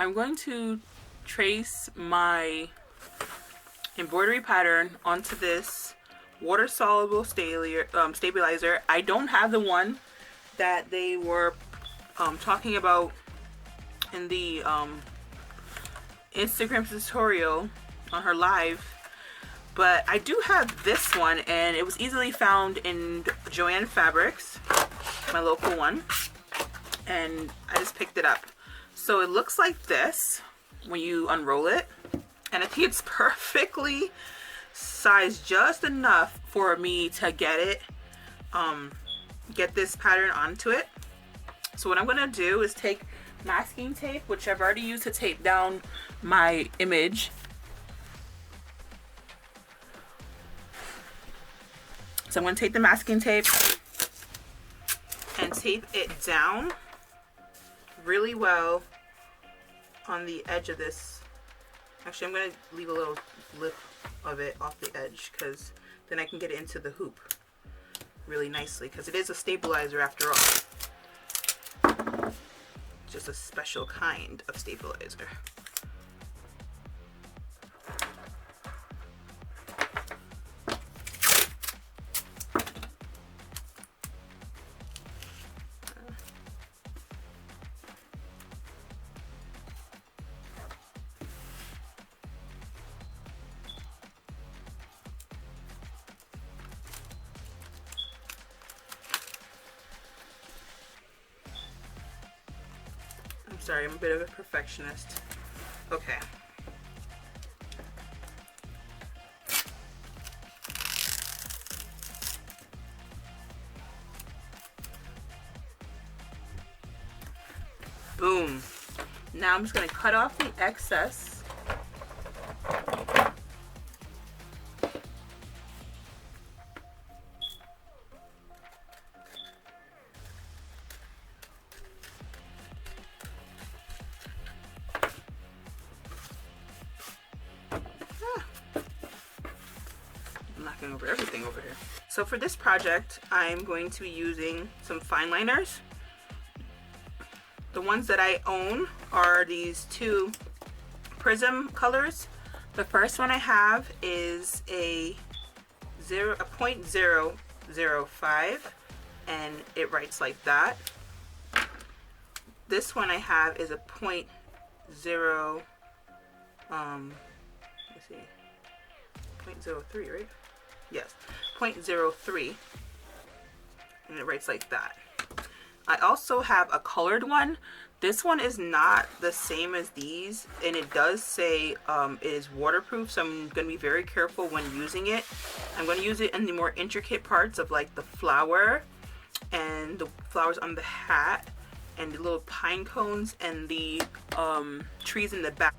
I'm going to trace my embroidery pattern onto this water soluble stabilizer. I don't have the one that they were talking about in the Instagram tutorial on her live, but I do have this one, and it was easily found in Joann Fabrics, my local one, and I just picked it up. So it looks like this when you unroll it, and I think it's perfectly sized, just enough for me to get it, get this pattern onto it. So what I'm gonna do is take masking tape, which I've already used to tape down my image. So I'm going to take the masking tape and tape it down really well on the edge of this. Actually, I'm going to leave a little lip of it off the edge, because then I can get it into the hoop really nicely, because it is a stabilizer after all. Just a special kind of stabilizer. Sorry, I'm a bit of a perfectionist. Okay. Boom. Now I'm just going to cut off the excess. Over everything over here. So for this project, I'm going to be using some fine liners. The ones that I own are these two prism colors. The first one I have is a 0.005, and it writes like that. This one I have is a 0.0 let's see, 0.03, right? Yes, 0.03, and it writes like that. I also have a colored one. This one is not the same as these, and it does say it is waterproof, so I'm going to be very careful when using it. I'm going to use it in the more intricate parts of like the flower and the flowers on the hat and the little pine cones and the trees in the back.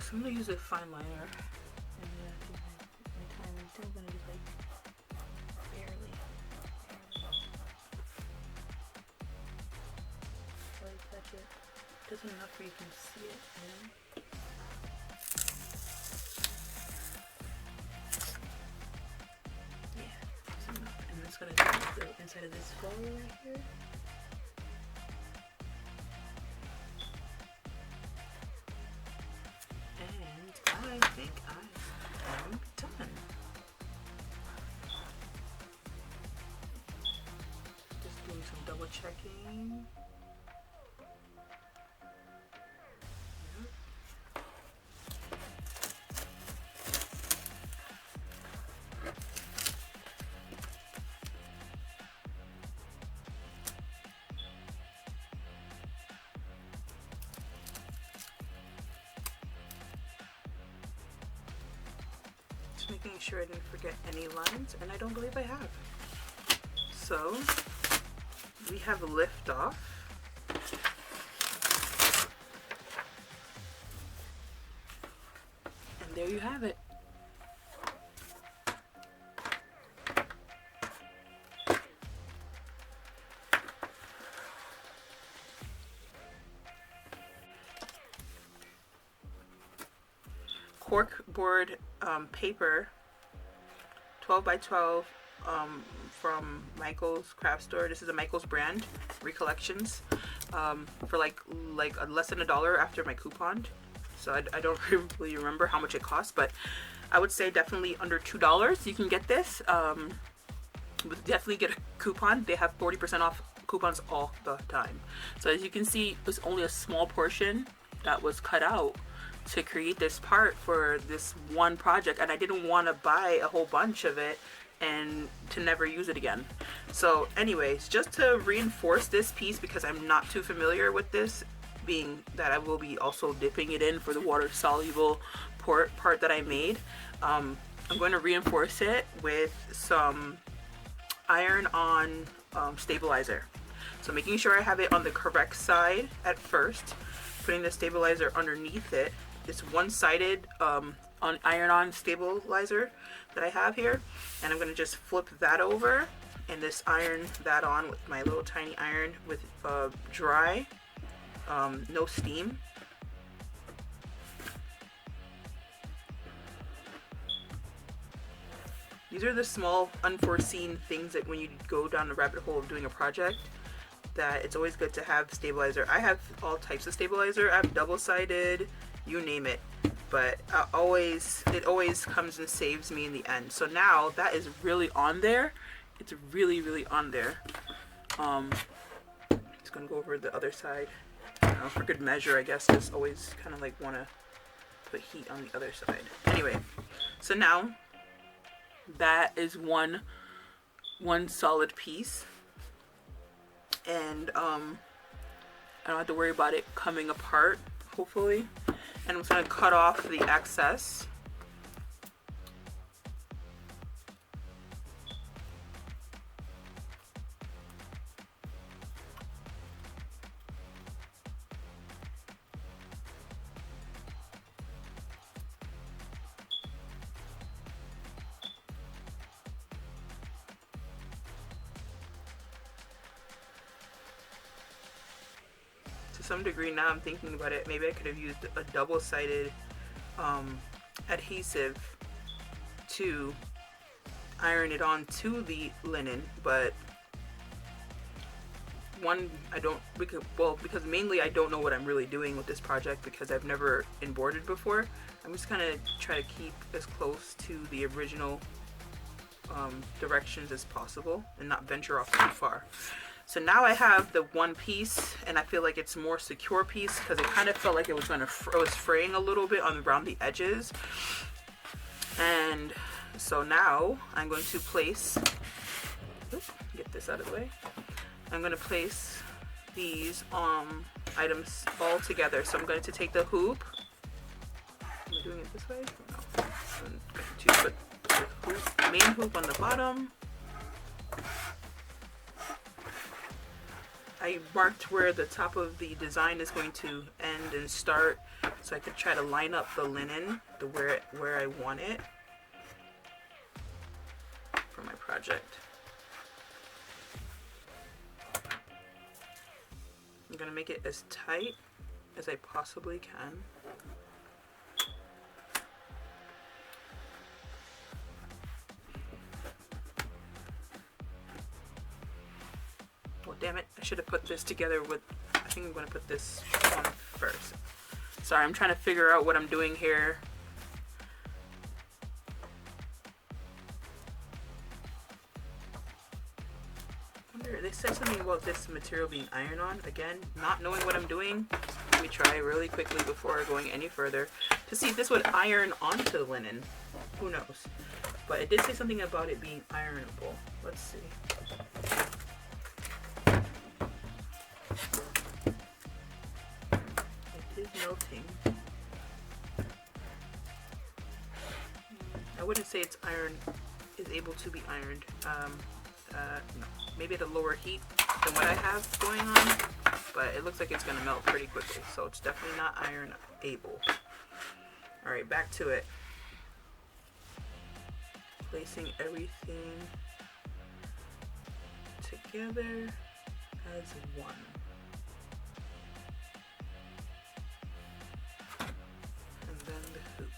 So I'm gonna use a fine liner. And my time until I'm gonna do like barely. Like touch it. Just enough where you can see it, you know? Yeah, just enough. And I'm just gonna do the inside of this flower right here. And I think I am done. Just doing some double checking. Making sure I didn't forget any lines, and I don't believe I have. So we have lift off. And there you have it. Cork board paper, 12 by 12 from Michael's craft store. This is a Michael's brand, Recollections, for like less than $1 after my coupon. So I don't really remember how much it costs, but I would say definitely under $2 you can get this. Definitely get a coupon. They have 40% off coupons all the time. So as you can see, it's only a small portion that was cut out to create this part for this one project, and I didn't want to buy a whole bunch of it and to never use it again. So anyways, just to reinforce this piece, because I'm not too familiar with this, being that I will be also dipping it in for the water soluble part that I made, I'm going to reinforce it with some iron-on stabilizer. So making sure I have it on the correct side at first, putting the stabilizer underneath it. This one-sided iron-on stabilizer that I have here, and I'm going to just flip that over and just iron that on with my little tiny iron with dry, no steam. These are the small unforeseen things that when you go down the rabbit hole of doing a project, that it's always good to have stabilizer. I have all types of stabilizer. I have double-sided, you name it, but it always comes and saves me in the end. So now that is really on there. It's really on there. Just gonna go over the other side. For good measure, I guess. Just always kind of like want to put heat on the other side. Anyway, so now that is one solid piece, and I don't have to worry about it coming apart, hopefully. And I'm just going to cut off the excess. To some degree, now I'm thinking about it, maybe I could have used a double-sided adhesive to iron it on to the linen, but because mainly I don't know what I'm really doing with this project, because I've never embroidered before. I'm just kind of try to keep as close to the original directions as possible and not venture off too far. So now I have the one piece, and I feel like it's a more secure piece, because it kind of felt like it was fraying a little bit around the edges. And so now I'm going to place, get this out of the way. I'm going to place these items all together. So I'm going to take the hoop. Am I doing it this way? No. I'm going to put the main hoop on the bottom. I marked where the top of the design is going to end and start, so I could try to line up the linen to where I want it for my project. I'm gonna make it as tight as I possibly can. Oh, damn it. I should have put this together with, I think I'm going to put this on first. Sorry, I'm trying to figure out what I'm doing here. They said something about this material being iron on. Again, not knowing what I'm doing, let me try really quickly before going any further to see if this would iron onto the linen. Who knows? But it did say something about it being ironable. Let's see. It is melting. I wouldn't say it's is able to be ironed. No. Maybe at a lower heat than what I have going on, but it looks like it's going to melt pretty quickly, so it's definitely not iron able. Alright, back to it. Placing everything together as one. And then the hoop.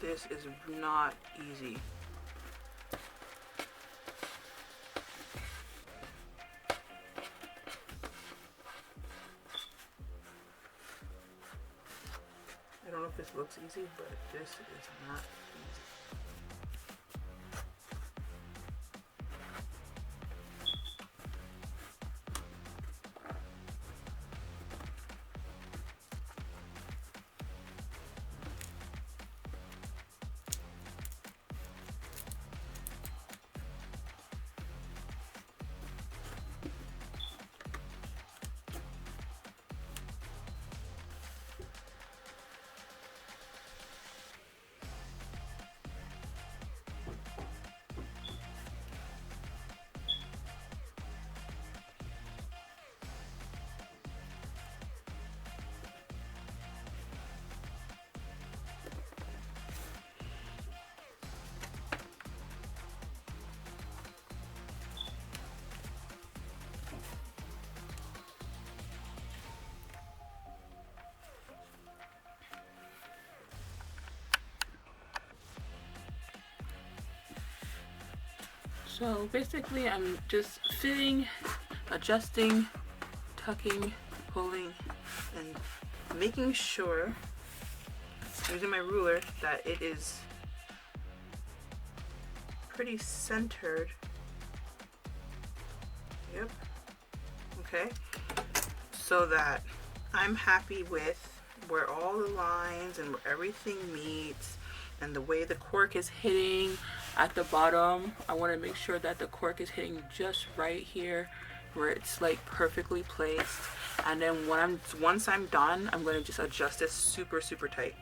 This is not easy. I don't know if this looks easy, but this is not easy. So basically I'm just fitting, adjusting, tucking, pulling, and making sure, using my ruler, that it is pretty centered. Yep. Okay. So that I'm happy with where all the lines and where everything meets and the way the cork is hitting at the bottom. I want to make sure that the cork is hitting just right here where it's like perfectly placed. And then once I'm done, I'm going to just adjust it super tight.